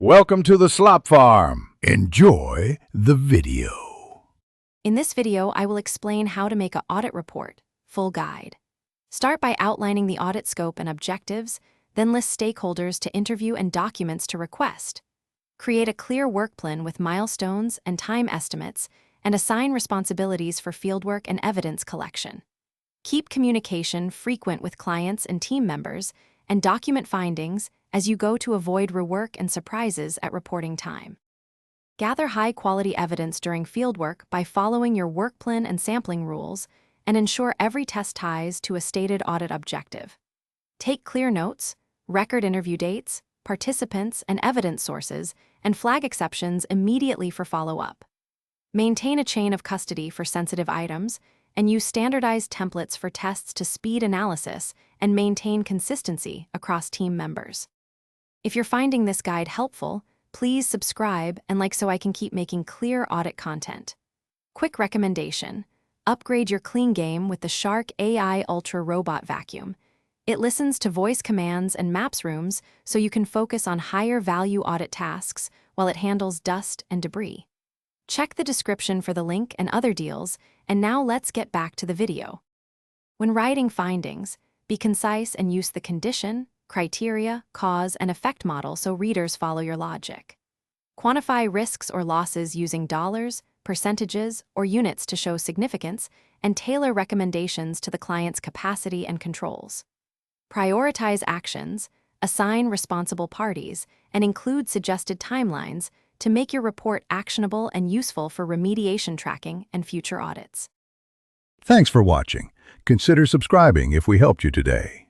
Welcome to the Slop Farm. Enjoy the video. In this video, I will explain how to make an audit report, full guide. Start by outlining the audit scope and objectives, then list stakeholders to interview and documents to request. Create a clear work plan with milestones and time estimates, and assign responsibilities for fieldwork and evidence collection. Keep communication frequent with clients and team members, and document findings as you go to avoid rework and surprises at reporting time. Gather high-quality evidence during fieldwork by following your work plan and sampling rules, and ensure every test ties to a stated audit objective. Take clear notes, record interview dates, participants, and evidence sources, and flag exceptions immediately for follow-up. Maintain a chain of custody for sensitive items, and use standardized templates for tests to speed analysis and maintain consistency across team members. If you're finding this guide helpful, please subscribe and like so I can keep making clear audit content. Quick recommendation: upgrade your clean game with the Shark AI Ultra Robot Vacuum. It listens to voice commands and maps rooms so you can focus on higher value audit tasks while it handles dust and debris. Check the description for the link and other deals, and now let's get back to the video. When writing findings, be concise and use the condition, criteria, cause, and effect model so readers follow your logic. Quantify risks or losses using dollars, percentages, or units to show significance, and tailor recommendations to the client's capacity and controls. Prioritize actions, assign responsible parties, and include suggested timelines to make your report actionable and useful for remediation tracking and future audits. Thanks for watching. Consider subscribing if we helped you today.